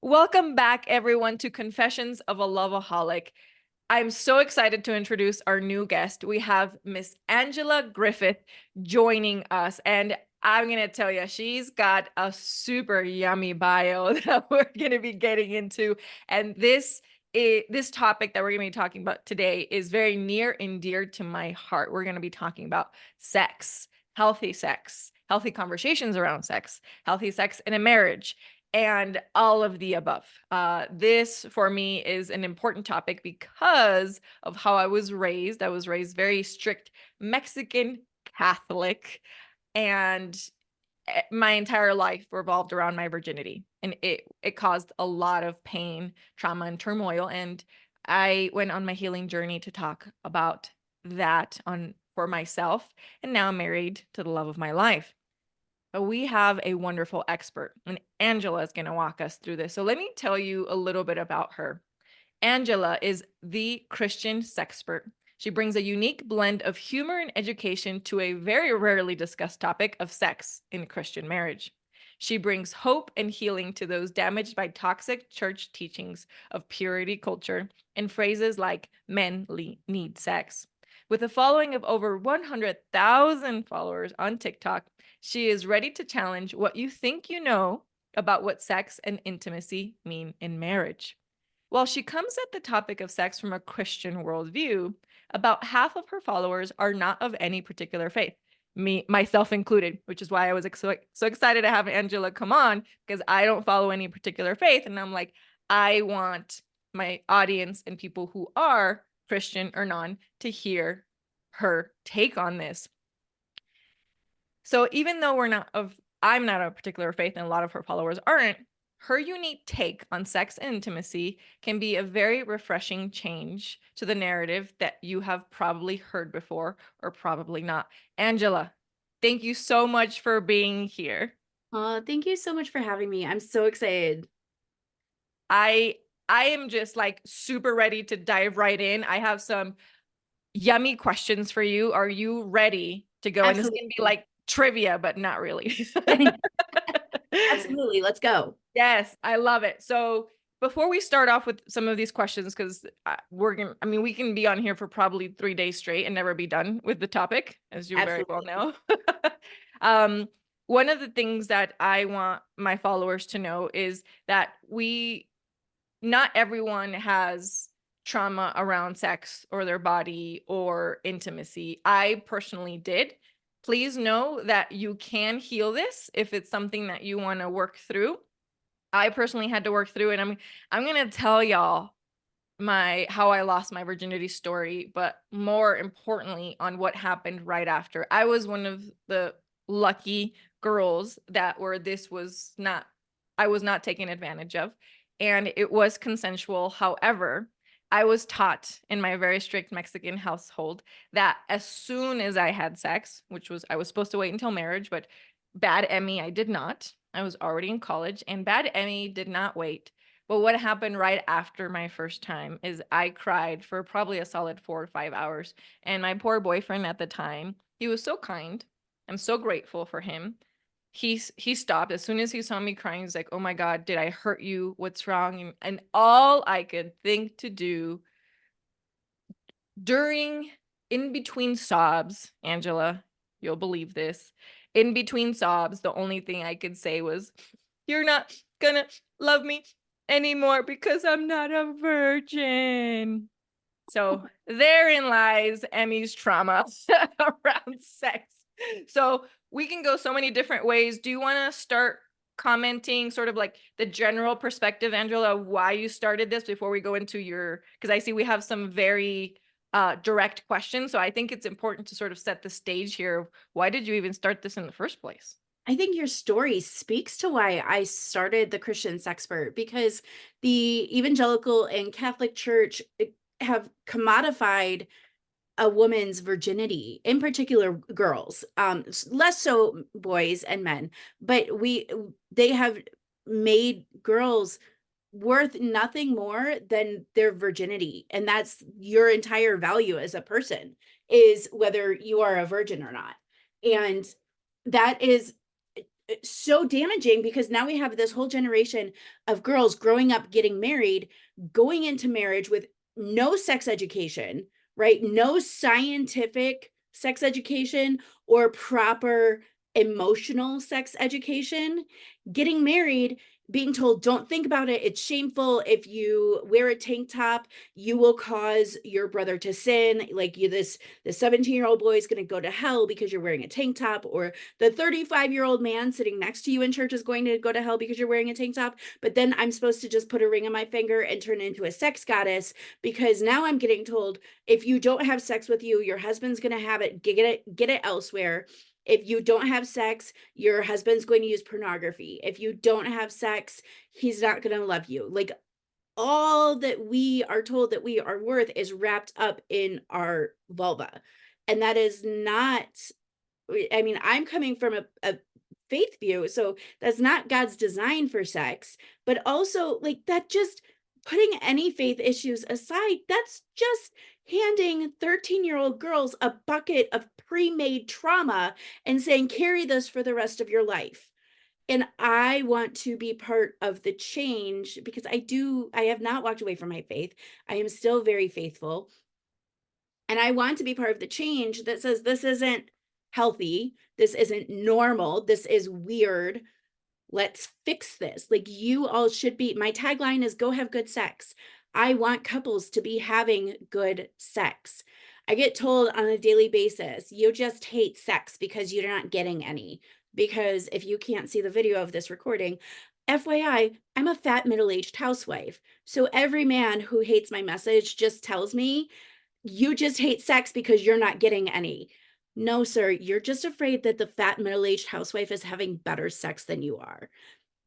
Welcome back, everyone, to Confessions of a Loveaholic. I'm so excited to introduce our new guest. We have Miss Angela Griffith joining us, and I'm going to tell you, she's got a super yummy bio that we're going to be getting into. And this topic that we're going to be talking about today is very near and dear to my heart. We're going to be talking about sex, healthy conversations around sex, healthy sex in a marriage, and all of the above. This for me is an important topic because of how I was raised. I was raised very strict Mexican Catholic, and my entire life revolved around my virginity, and it caused a lot of pain, trauma, and turmoil. And I went on my healing journey to talk about that on for myself, and now I'm married to the love of my life. But we have a wonderful expert, and Angela is going to walk us through this. So let me tell you a little bit about her. Angela is the Christian sexpert. She brings a unique blend of humor and education to a very rarely discussed topic of sex in Christian marriage. She brings hope and healing to those damaged by toxic church teachings of purity culture and phrases like men need sex. With a following of over 100,000 followers on TikTok, she is ready to challenge what you think you know about what sex and intimacy mean in marriage. While she comes at the topic of sex from a Christian worldview, about half of her followers are not of any particular faith, me, myself included, which is why I was so excited to have Angela come on, because I don't follow any particular faith. And I'm like, I want my audience and people who are Christian or non to hear her take on this. So even though I'm not a particular faith and a lot of her followers aren't, her unique take on sex and intimacy can be a very refreshing change to the narrative that you have probably heard before or probably not. Angela, thank you so much for being here. Thank you so much for having me. I'm so excited. I I am just like super ready to dive right in. I have some yummy questions for you. Are you ready to go? And this is going to be Absolutely. like trivia, but not really. Absolutely. Let's go. Yes, I love it. So before we start off with some of these questions, because we can be on here for probably 3 days straight and never be done with the topic, as you very well Absolutely. know. um, One of the things that I want my followers to know is that not everyone has trauma around sex or their body or intimacy. I personally did. Please know that you can heal this if it's something that you want to work through. I personally had to work through it. I'm gonna tell y'all my how I lost my virginity story, but more importantly on what happened right after. I was one of the lucky girls that where this was not I was not taken advantage of, and it was consensual. However, I was taught in my very strict Mexican household that as soon as I had sex, which was I was supposed to wait until marriage, but bad Emmy, I did not. I was already in college, and bad Emmy did not wait. But what happened right after my first time is I cried for probably a solid 4 or 5 hours. And my poor boyfriend at the time, he was so kind. I'm so grateful for him. He stopped as soon as he saw me crying. He's like, "Oh my God, did I hurt you? What's wrong?" And all I could think to do during in between sobs, Angela, you'll believe this. In between sobs, the only thing I could say was, "You're not gonna love me anymore because I'm not a virgin." So therein lies Emmy's trauma around sex. So we can go so many different ways. Do you want to start commenting sort of like the general perspective, Angela, of why you started this before we go into because I see we have some very direct questions. So I think it's important to sort of set the stage here of why did you even start this in the first place? I think your story speaks to why I started the Christian Sexpert because the evangelical and Catholic Church have commodified a woman's virginity, in particular girls, less so boys and men, but they have made girls worth nothing more than their virginity, and that's your entire value as a person, is whether you are a virgin or not. And that is so damaging, because now we have this whole generation of girls growing up, getting married, going into marriage with no sex education, right? No scientific sex education or proper emotional sex education, getting married, being told, don't think about it. It's shameful. If you wear a tank top, you will cause your brother to sin. Like you, the 17-year-old boy is going to go to hell because you're wearing a tank top, or the 35-year-old man sitting next to you in church is going to go to hell because you're wearing a tank top. But then I'm supposed to just put a ring on my finger and turn into a sex goddess, because now I'm getting told, if you don't have sex with you, your husband's going to have it, get it elsewhere. If you don't have sex, your husband's going to use pornography. If you don't have sex, he's not going to love you. Like, all that we are told that we are worth is wrapped up in our vulva. And that is not, I mean, I'm coming from a faith view, so that's not God's design for sex, but also, like, that just, putting any faith issues aside, that's just handing 13-year-old girls a bucket of pre-made trauma and saying, carry this for the rest of your life. And I want to be part of the change, because I have not walked away from my faith. I am still very faithful. And I want to be part of the change that says this isn't healthy. This isn't normal. This is weird. Let's fix this. Like, you all should be, my tagline is go have good sex. I want couples to be having good sex. I get told on a daily basis, you just hate sex because you're not getting any. Because if you can't see the video of this recording, FYI, I'm a fat middle-aged housewife. So every man who hates my message just tells me, you just hate sex because you're not getting any. No, sir, you're just afraid that the fat middle-aged housewife is having better sex than you are.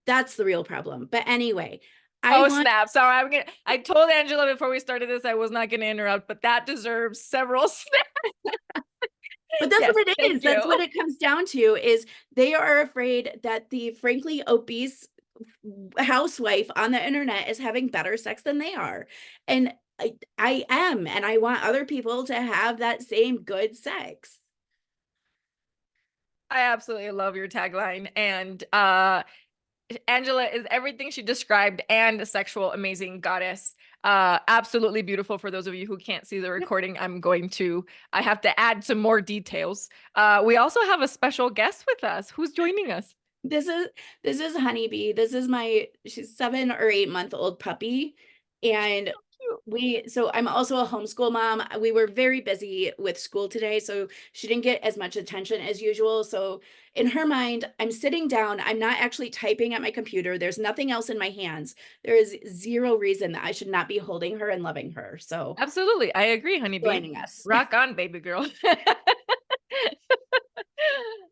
That's the real problem. But anyway, I Oh, want, snap. Sorry, I told Angela before we started this I was not gonna interrupt, but that deserves several snaps. but that's Yes, what it thank is. That's what you. it comes down to, is they are afraid that the frankly obese housewife on the internet is having better sex than they are. And I am, and I want other people to have that same good sex. I absolutely love your tagline. And Angela is everything she described and a sexual amazing goddess. Absolutely beautiful. For those of you who can't see the recording, I have to add some more details. We also have a special guest with us. Who's joining us? This is this is Honeybee. This is my, she's 7 or 8 month old puppy. And so I'm also a homeschool mom. We were very busy with school today, so she didn't get as much attention as usual. So in her mind, I'm sitting down, I'm not actually typing at my computer. There's nothing else in my hands. There is zero reason that I should not be holding her and loving her. So Absolutely. I agree, honeybee. joining us. Rock on, baby girl.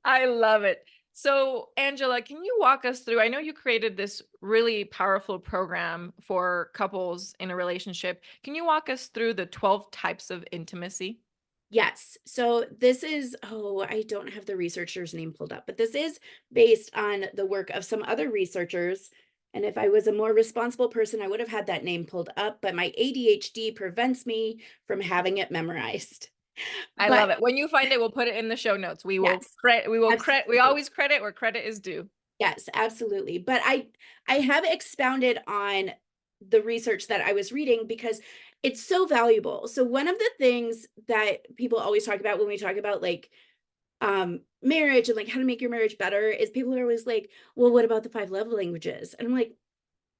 I love it. So, Angela, can you walk us through? I know you created this really powerful program for couples in a relationship. Can you walk us through the 12 types of intimacy? Yes. So this is, oh, I don't have the researcher's name pulled up, but this is based on the work of some other researchers. And if I was a more responsible person, I would have had that name pulled up, but my ADHD prevents me from having it memorized. I love But it. When you find it, we'll put it in the show notes. yes, We absolutely. always credit where credit is due. Yes, absolutely. But I have expounded on the research that I was reading because it's so valuable. So one of the things that people always talk about when we talk about, like, marriage and like how to make your marriage better, is people are always like, well, what about the 5 love languages? And I'm like,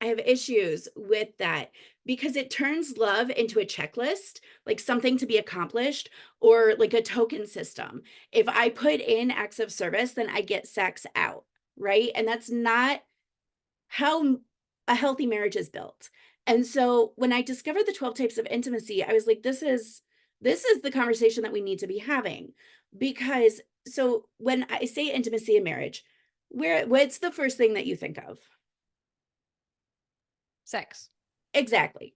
I have issues with that, because it turns love into a checklist, like something to be accomplished, or like a token system. If I put in acts of service, then I get sex out, right? And that's not how a healthy marriage is built. And so when I discovered the 12 types of intimacy, I was like, this is the conversation that we need to be having. Because so when I say intimacy in marriage, what's the first thing that you think of? Sex. Exactly.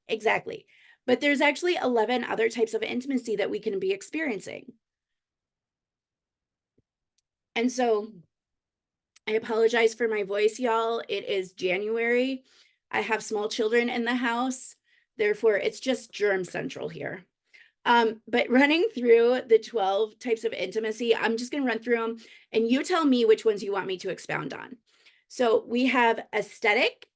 Exactly. But there's actually 11 other types of intimacy that we can be experiencing. And so I apologize for my voice, y'all. It is January. I have small children in the house. Therefore, it's just germ central here. But running through the 12 types of intimacy, I'm just going to run through them and you tell me which ones you want me to expound on. So we have aesthetic,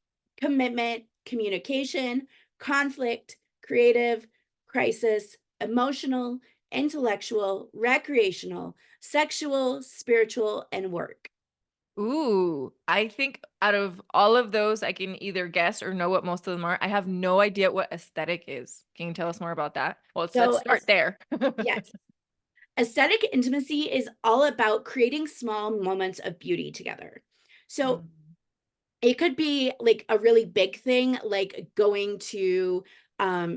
commitment, communication, conflict, creative, crisis, emotional, intellectual, recreational, sexual, spiritual, and work. Ooh, I think out of all of those, I can either guess or know what most of them are. I have no idea what aesthetic is. Can you tell us more about that? Well, let's So, start there. yes, aesthetic intimacy is all about creating small moments of beauty together. So, Mm. it could be like a really big thing, like going to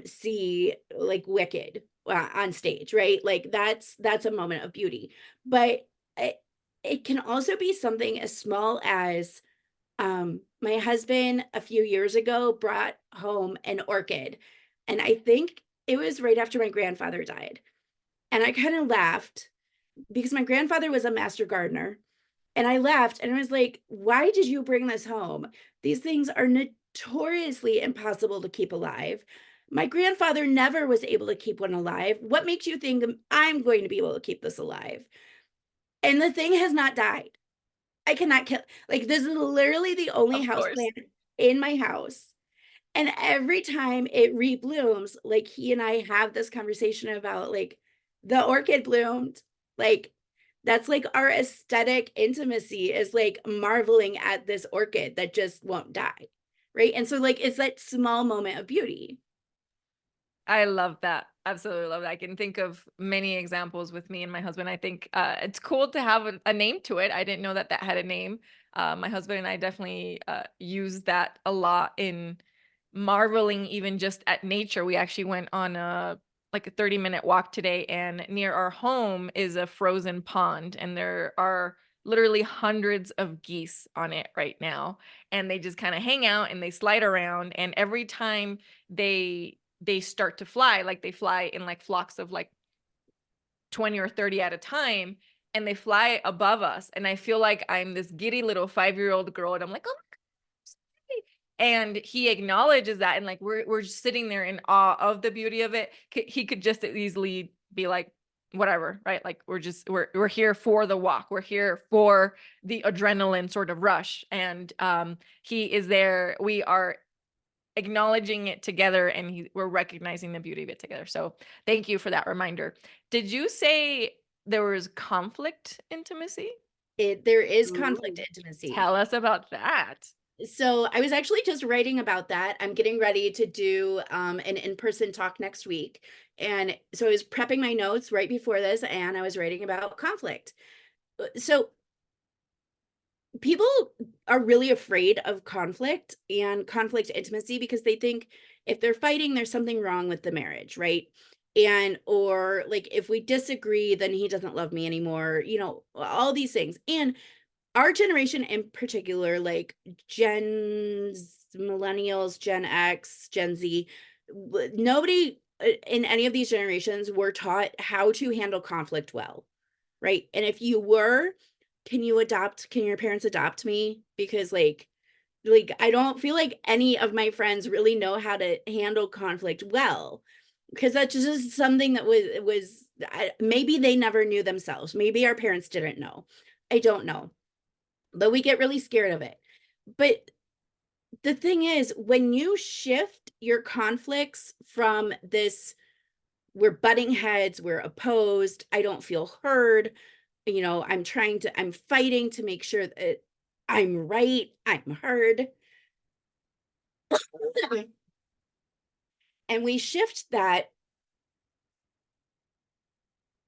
see like Wicked on stage, right? Like that's a moment of beauty. But it can also be something as small as my husband a few years ago brought home an orchid, and I think it was right after my grandfather died. And I kind of laughed because my grandfather was a master gardener, and I laughed and I was like, "Why did you bring this home? These things are notoriously impossible to keep alive. My grandfather never was able to keep one alive. What makes you think I'm going to be able to keep this alive?" And the thing has not died. I cannot kill, like, this is literally the only Of house course. plant in my house. And every time it reblooms, like, he and I have this conversation about, like, the orchid bloomed. Like, that's, like, our aesthetic intimacy is, like, marveling at this orchid that just won't die, right? And so, like, it's that small moment of beauty. I love that. Absolutely love that. I can think of many examples with me and my husband. I think it's cool to have a name to it. I didn't know that that had a name. My husband and I definitely use that a lot in marveling even just at nature. We actually went on a like a 30-minute walk today, and near our home is a frozen pond, and there are literally hundreds of geese on it right now, and they just kind of hang out and they slide around, and every time they start to fly, like they fly in like flocks of like 20 or 30 at a time, and they fly above us, and I feel like I'm this giddy little 5-year-old girl, and I'm like, oh, and he acknowledges that, and like we're just sitting there in awe of the beauty of it. He could just as easily be like, whatever, right? Like we're here for the walk, we're here for the adrenaline sort of rush, and he is there, we are acknowledging it together, and we're recognizing the beauty of it together. So thank you for that reminder. Did you say there was conflict intimacy? There is conflict Ooh, intimacy. tell us about that. So I was actually just writing about that. I'm getting ready to do an in-person talk next week. And so I was prepping my notes right before this and I was writing about conflict. So people are really afraid of conflict and conflict intimacy because they think if they're fighting, there's something wrong with the marriage, right? And or like if we disagree, then he doesn't love me anymore, all these things. And our generation in particular, like millennials, Gen X, Gen Z, nobody in any of these generations were taught how to handle conflict well, right? And if you were, can your parents adopt me? Because I don't feel like any of my friends really know how to handle conflict well. Because that's just something that maybe they never knew themselves. Maybe our parents didn't know. I don't know, but we get really scared of it. But the thing is, when you shift your conflicts from this, we're butting heads, we're opposed, I don't feel heard, I'm fighting to make sure that I'm right, I'm heard. And we shift that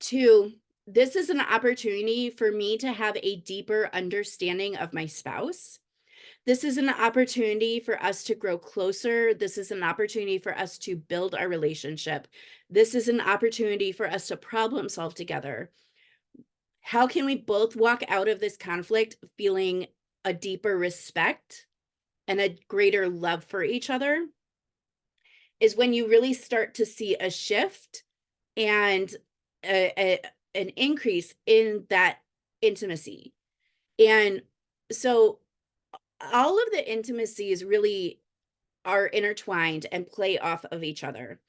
to, this is an opportunity for me to have a deeper understanding of my spouse. This is an opportunity for us to grow closer. This is an opportunity for us to build our relationship. This is an opportunity for us to problem solve together. How can we both walk out of this conflict feeling a deeper respect and a greater love for each other? Is when you really start to see a shift and an increase in that intimacy. And so all of the intimacies really are intertwined and play off of each other.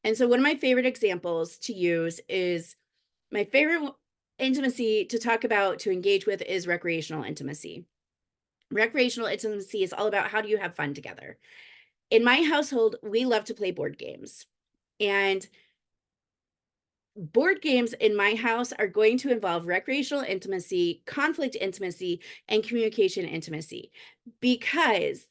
And so one of my favorite examples to use is my favorite intimacy to talk about, to engage with, is recreational intimacy. Recreational intimacy is all about how do you have fun together. In my household, we love to play board games. And board games in my house are going to involve recreational intimacy, conflict intimacy, and communication intimacy, because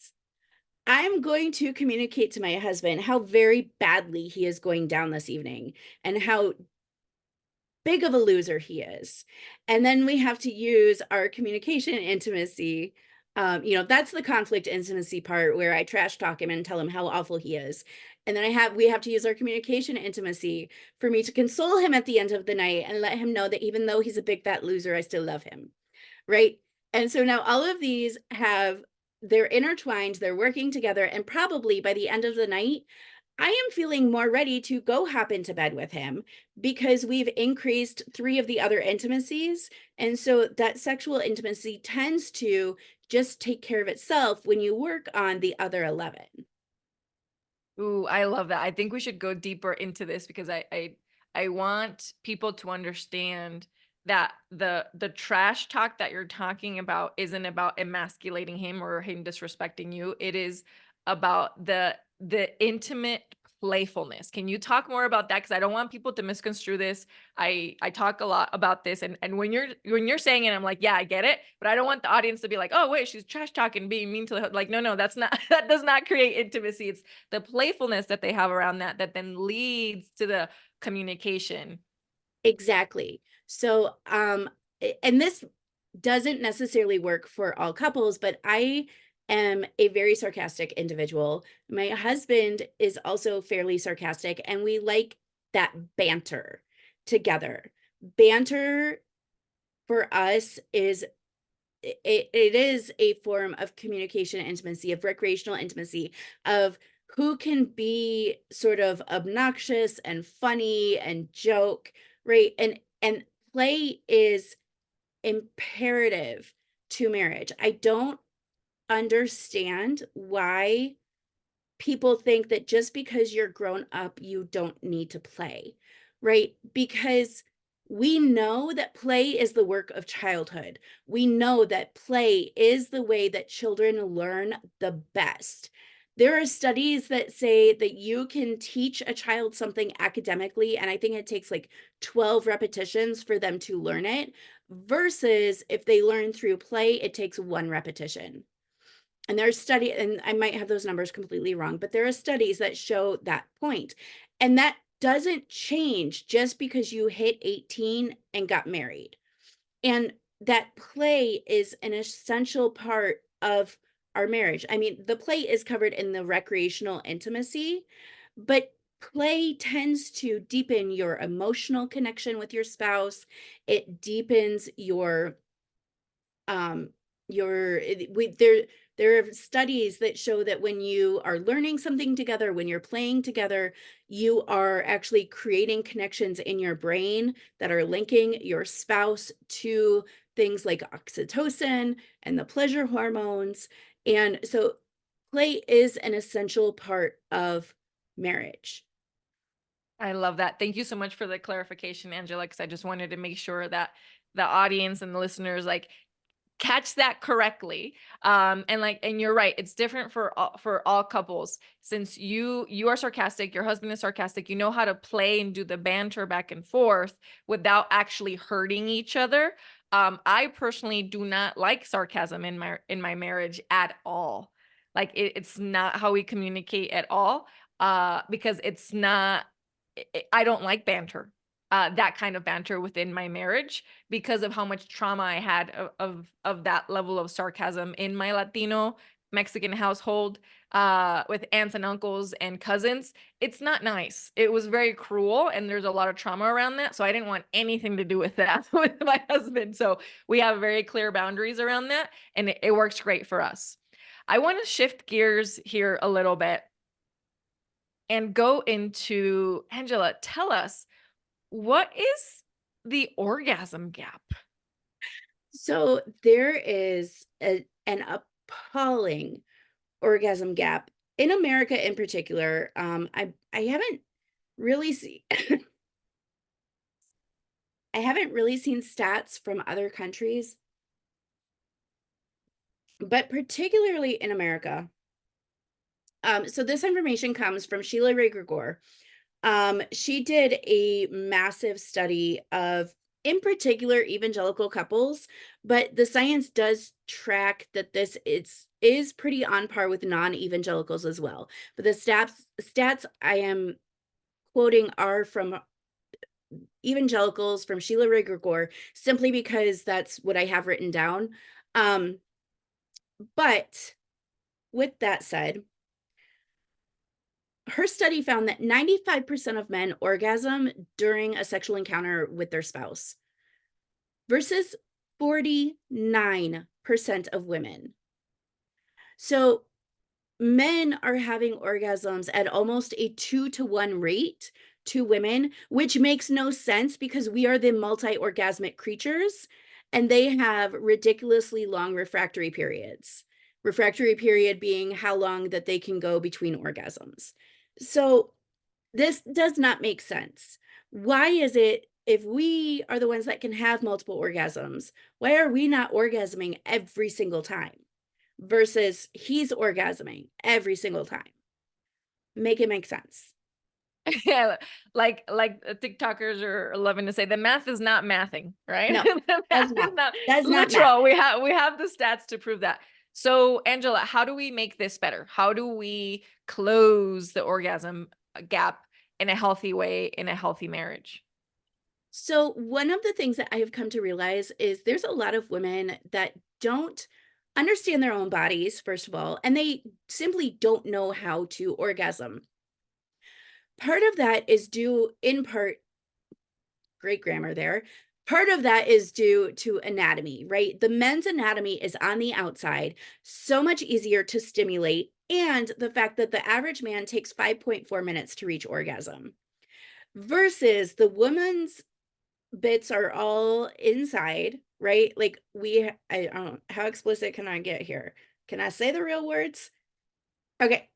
I'm going to communicate to my husband how very badly he is going down this evening and how big of a loser he is. And then we have to use our communication intimacy. That's the conflict intimacy part where I trash talk him and tell him how awful he is. And then we have to use our communication intimacy for me to console him at the end of the night and let him know that even though he's a big fat loser, I still love him. Right. And so now all of these they're intertwined, they're working together. And probably by the end of the night, I am feeling more ready to go hop into bed with him because we've increased three of the other intimacies. And so that sexual intimacy tends to just take care of itself when you work on the other 11. Ooh, I love that. I think we should go deeper into this because I want people to understand that the trash talk that you're talking about isn't about emasculating him or him disrespecting you. It is about the intimate playfulness. Can you talk more about that? Because I don't want people to misconstrue this. I talk a lot about this, and when you're saying it, I'm like, yeah, I get it, but I don't want the audience to be like, oh wait, she's trash talking, being mean to the like, no, that's not that does not create intimacy. It's the playfulness that they have around that that then leads to the communication. Exactly. So, and this doesn't necessarily work for all couples, but I am a very sarcastic individual. My husband is also fairly sarcastic, and we like that banter together. Banter for us is it is a form of communication intimacy, of recreational intimacy, of who can be sort of obnoxious and funny and joke, right? And play is imperative to marriage. I don't understand why people think that just because you're grown up, you don't need to play, right? Because we know that play is the work of childhood. We know that play is the way that children learn the best. There are studies that say that you can teach a child something academically, and I think it takes like 12 repetitions for them to learn it, versus if they learn through play, it takes one repetition. And there's study, and I might have those numbers completely wrong, but there are studies that show that point. And that doesn't change just because you hit 18 and got married. And that play is an essential part of our marriage. I mean, the play is covered in the recreational intimacy, but play tends to deepen your emotional connection with your spouse. It deepens um your we there are studies that show that when you are learning something together, when you're playing together, you are actually creating connections in your brain that are linking your spouse to things like oxytocin and the pleasure hormones. And so play is an essential part of marriage. I love that. Thank you so much for the clarification, Angela, because I just wanted to make sure that the audience and the listeners like catch that correctly. And you're right, it's different for all couples. Since you are sarcastic, your husband is sarcastic, you know how to play and do the banter back and forth without actually hurting each other. I personally do not like sarcasm in my marriage at all. Like it's not how we communicate at all. Because it's not I don't like banter. That kind of banter within my marriage because of how much trauma I had of that level of sarcasm in my Latino Mexican household, with aunts and uncles and cousins. It's not nice. It was very cruel, and there's a lot of trauma around that. So I didn't want anything to do with that with my husband. So we have very clear boundaries around that, and it works great for us. I want to shift gears here a little bit and go into Angela. Tell us, what is the orgasm gap? So there is an appalling orgasm gap in America in particular. I haven't. really see I haven't really seen stats from other countries, but particularly in America. So this information comes from Sheila Ray Gregor. She did a massive study of, in particular, evangelical couples, but the science does track that this is pretty on par with non-evangelicals as well. But the stats I am quoting are from evangelicals, from Sheila Ray Gregor, simply because that's what I have written down. Um, but with that said, her study found that 95% of men orgasm during a sexual encounter with their spouse versus 49% of women. So men are having orgasms at almost a 2-to-1 rate to women, which makes no sense because we are the multi-orgasmic creatures and they have ridiculously long refractory periods. Refractory period being how long that they can go between orgasms. So this does not make sense. Why is it, if we are the ones that can have multiple orgasms, why are we not orgasming every single time versus he's orgasming every single time? Make it make sense. Yeah, like TikTokers are loving to say, the math is not mathing, right? No, The does math not is not does not math. literal. We have the stats to prove that. So, Angela, how do we make this better? How do we close the orgasm gap in a healthy way in a healthy marriage? So one of the things that I have come to realize is there's a lot of women that don't understand their own bodies, first of all, and they simply don't know how to orgasm. Part of that is due in part, great grammar there. Part of that is due to anatomy, right? The men's anatomy is on the outside, so much easier to stimulate, and the fact that the average man takes 5.4 minutes to reach orgasm versus the woman's bits are all inside, right? Like I don't, how explicit can I get here? Can I say the real words? Okay.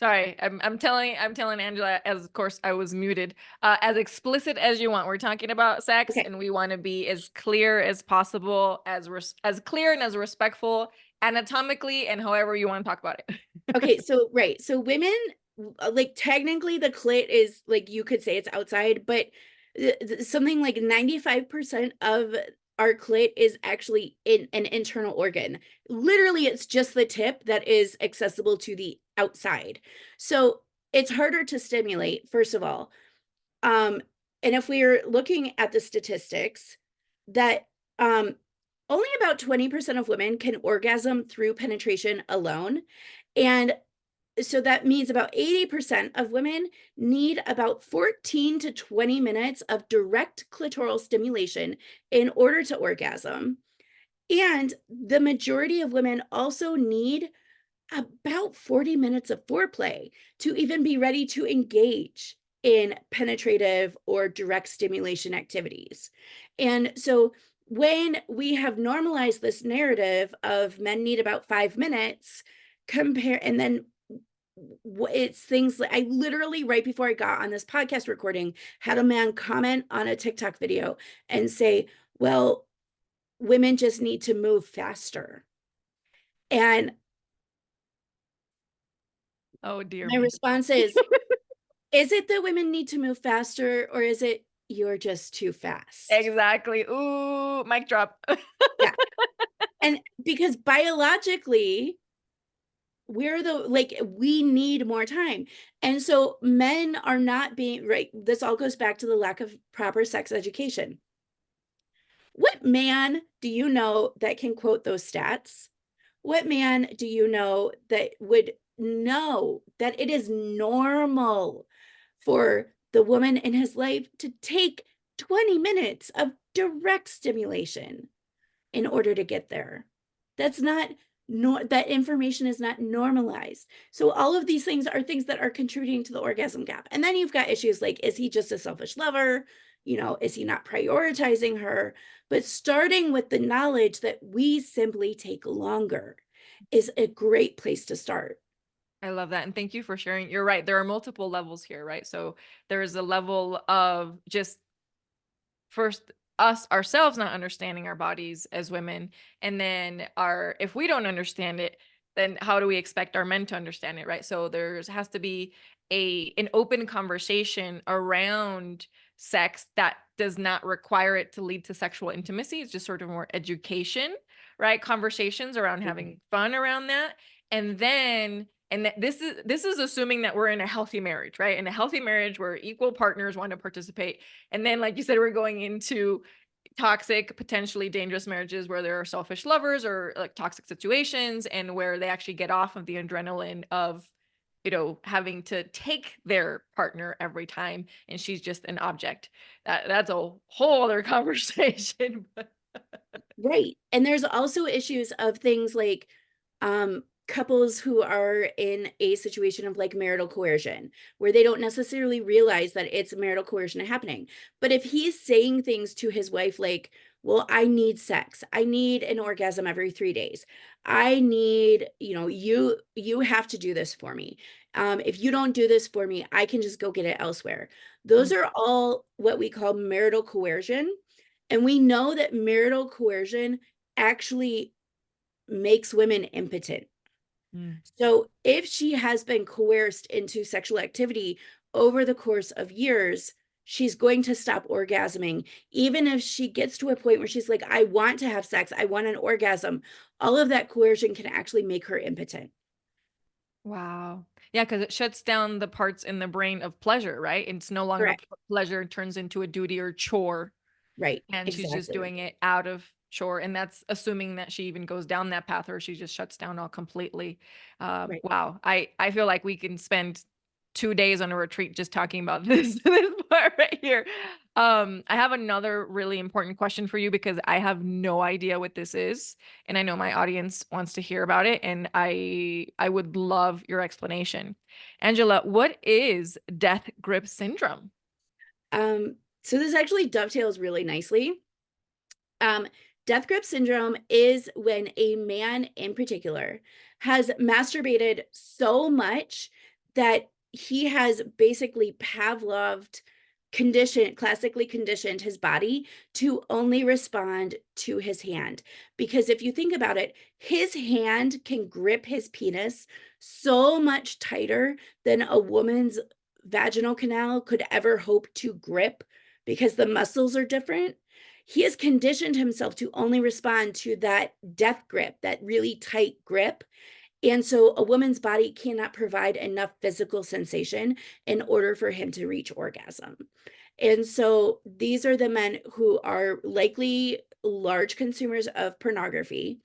Sorry, I'm telling Angela, as of course I was muted, as explicit as you want. We're talking about sex Okay. and we want to be as clear as possible, as clear and as respectful anatomically and however you want to talk about it. Okay, so right. So women, like technically the clit is like you could say it's outside, but something like 95% of our clit is actually in an internal organ. Literally, it's just the tip that is accessible to the outside. So it's harder to stimulate, first of all. Um, and if we're looking at the statistics, that only about 20% of women can orgasm through penetration alone. And so that means about 80% of women need about 14 to 20 minutes of direct clitoral stimulation in order to orgasm. And the majority of women also need about 40 minutes of foreplay to even be ready to engage in penetrative or direct stimulation activities. And so when we have normalized this narrative of men need about 5 minutes, compare, and then it's things like I literally, right before I got on this podcast recording, had a man comment on a TikTok video and say, well, women just need to move faster. And Oh dear my me. response is it that women need to move faster or is it you're just too fast? Exactly. Ooh, mic drop. Yeah. And because biologically, we're the like we need more time. And so men are not being right. This all goes back to the lack of proper sex education. What man do you know that can quote those stats? What man do you know that would know that it is normal for the woman in his life to take 20 minutes of direct stimulation in order to get there? That's not that information is not normalized. So all of these things are things that are contributing to the orgasm gap. And then you've got issues like, is he just a selfish lover? Is he not prioritizing her? But starting with the knowledge that we simply take longer is a great place to start. I love that. And thank you for sharing. You're right. There are multiple levels here, right? So there's a level of just first us ourselves not understanding our bodies as women, and then our if we don't understand it, then how do we expect our men to understand it, right? So there's has to be an open conversation around sex that does not require it to lead to sexual intimacy. It's just sort of more education, right? Conversations around having fun around that. This is assuming that we're in a healthy marriage, right? In a healthy marriage where equal partners want to participate. And then, like you said, we're going into toxic, potentially dangerous marriages where there are selfish lovers or like toxic situations, and where they actually get off of the adrenaline of, having to take their partner every time and she's just an object. That's a whole other conversation. Right. And there's also issues of things like couples who are in a situation of like marital coercion, where they don't necessarily realize that it's marital coercion happening. But if he's saying things to his wife like, well, I need sex. I need an orgasm every 3 days. I need, you have to do this for me. If you don't do this for me, I can just go get it elsewhere. Those Mm, are all what we call marital coercion, and we know that marital coercion actually makes women impotent. mm. So if she has been coerced into sexual activity over the course of years, she's going to stop orgasming. Even if she gets to a point where she's like, I want to have sex, I want an orgasm, all of that coercion can actually make her impotent. Wow. Yeah, because it shuts down the parts in the brain of pleasure, right? It's no longer Correct. pleasure, it turns into a duty or chore. Right. And she's just Exactly. doing it out of chore, and that's assuming that she even goes down that path, or she just shuts down all completely. Right. Wow, I feel like we can spend 2 days on a retreat just talking about this part right here. I have another really important question for you because I have no idea what this is, and I know my audience wants to hear about it, and I would love your explanation. Angela, what is death grip syndrome? So this actually dovetails really nicely. Um, Death grip syndrome is when a man in particular has masturbated so much that he has basically Pavloved classically conditioned his body to only respond to his hand. Because if you think about it, his hand can grip his penis so much tighter than a woman's vaginal canal could ever hope to grip, because the muscles are different. He has conditioned himself to only respond to that death grip, that really tight grip. And so a woman's body cannot provide enough physical sensation in order for him to reach orgasm. And so these are the men who are likely large consumers of pornography.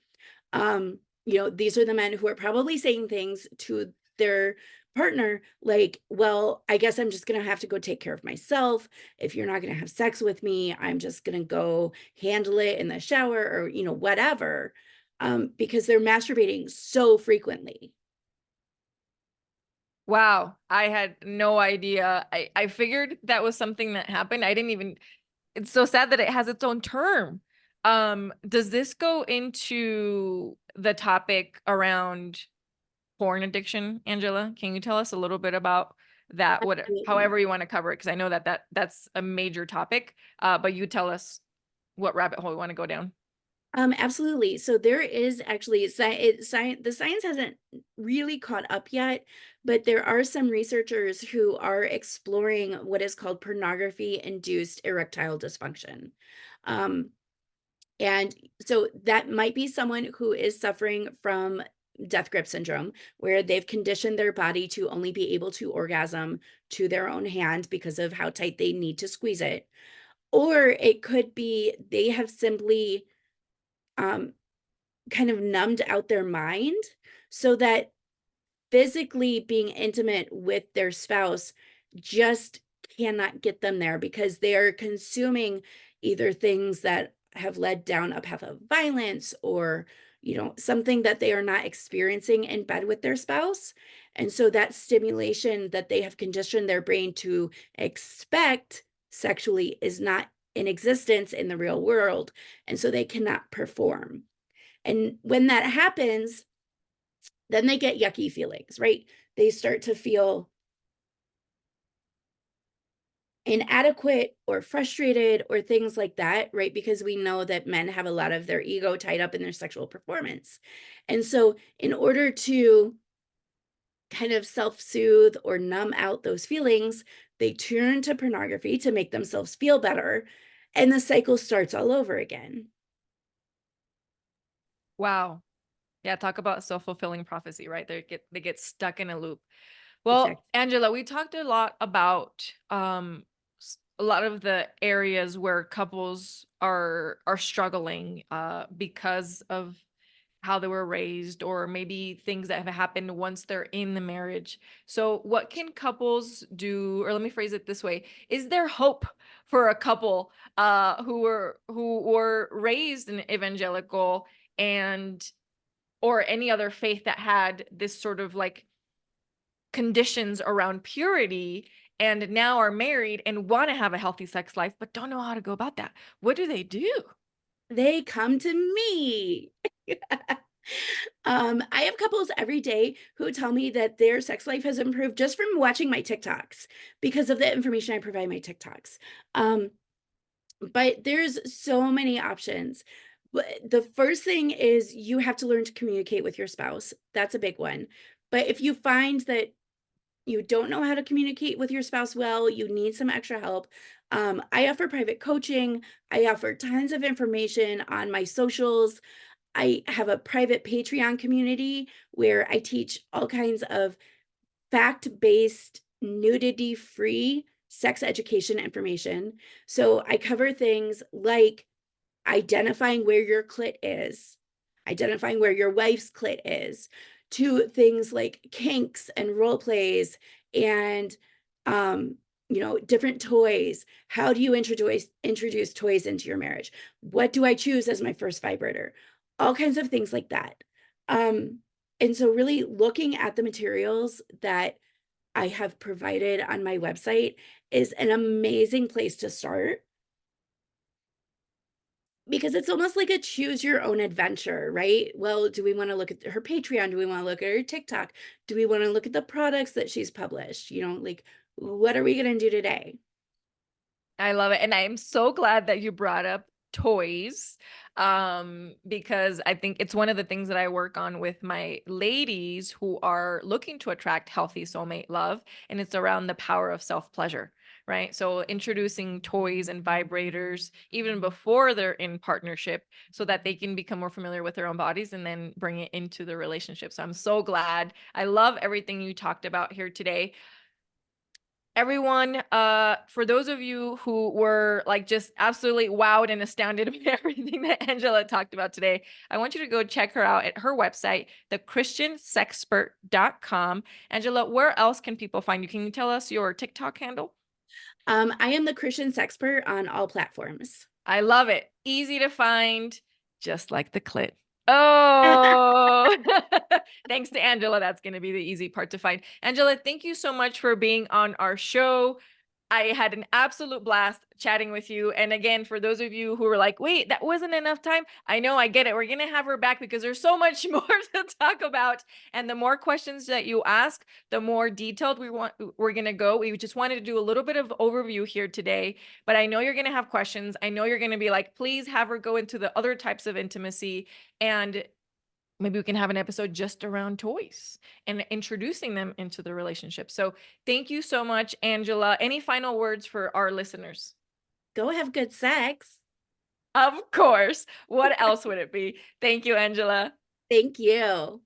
These are the men who are probably saying things to their partner like, well, I guess I'm just going to have to go take care of myself. If you're not going to have sex with me, I'm just going to go handle it in the shower, or whatever, because they're masturbating so frequently. Wow, I had no idea. I figured that was something that happened. I didn't even It's so sad that it has its own term. Does this go into the topic around porn addiction, Angela? Can you tell us a little bit about that? Absolutely. However you want to cover it, because I know that's a major topic. But you tell us what rabbit hole you want to go down. Absolutely. So there is actually the science hasn't really caught up yet, but there are some researchers who are exploring what is called pornography-induced erectile dysfunction. Um, and so that might be someone who is suffering from death grip syndrome, where they've conditioned their body to only be able to orgasm to their own hand because of how tight they need to squeeze it. Or it could be they have simply um, kind of numbed out their mind, so that physically being intimate with their spouse just cannot get them there, because they are consuming either things that have led down a path of violence, or something that they are not experiencing in bed with their spouse. And so that stimulation that they have conditioned their brain to expect sexually is not in existence in the real world, and so they cannot perform. And when that happens, Then they get yucky feelings, right? They start to feel inadequate or frustrated or things like that, right? Because we know that men have a lot of their ego tied up in their sexual performance. And so, in order to kind of self soothe or numb out those feelings, they turn to pornography to make themselves feel better. And the cycle starts all over again. Wow. Yeah, talk about self-fulfilling prophecy, right? They get stuck in a loop. Well, Exactly. Angela, we talked a lot about a lot of the areas where couples are struggling because of how they were raised, or maybe things that have happened once they're in the marriage. So what can couples do, or let me phrase it this way, is there hope for a couple who were raised in evangelical and or any other faith that had this sort of like conditions around purity, and now are married and want to have a healthy sex life but don't know how to go about that? What do they do? They come to me. I have couples every day who tell me that their sex life has improved just from watching my TikToks because of the information I provide my TikToks. Um, but there's so many options. The first thing is you have to learn to communicate with your spouse. That's a big one. But if you find that you don't know how to communicate with your spouse well, you need some extra help. I offer private coaching. I offer tons of information on my socials. I have a private Patreon community where I teach all kinds of fact-based, nudity-free sex education information. So I cover things like identifying where your clit is, identifying where your wife's clit is, to things like kinks and role plays and um different toys. How do you introduce toys into your marriage? What do I choose as my first vibrator? All kinds of things like that. And so really looking at the materials that I have provided on my website is an amazing place to start because it's almost like a choose your own adventure, right? Well, do we want to look at her Patreon? Do we want to look at her TikTok? Do we want to look at the products that she's published? Like, what are we going to do today? I love it. And I am so glad that you brought up toys, because I think it's one of the things that I work on with my ladies who are looking to attract healthy soulmate love, and it's around the power of self-pleasure, right? So introducing toys and vibrators even before they're in partnership so that they can become more familiar with their own bodies and then bring it into the relationship. So I'm so glad. I love everything you talked about here today. Everyone, for those of you who were like just absolutely wowed and astounded by everything that Angela talked about today, I want you to go check her out at her website, thechristiansexpert.com. Angela, where else can people find you? Can you tell us your TikTok handle? I am the Christian Sexpert on all platforms. I love it. Easy to find, just like the clit. Oh, thanks to Angela. That's going to be the easy part to find. Angela, thank you so much for being on our show. I had an absolute blast chatting with you. And again, for those of you who were like, wait, that wasn't enough time. I know, I get it. We're going to have her back because there's so much more to talk about. And the more questions that you ask, the more detailed we're going to go. We just wanted to do a little bit of overview here today, but I know you're going to have questions. I know you're going to be like, please have her go into the other types of intimacy, and maybe we can have an episode just around toys and introducing them into the relationship. So thank you so much, Angela. Any final words for our listeners? Go have good sex. Of course. What else would it be? Thank you, Angela. Thank you.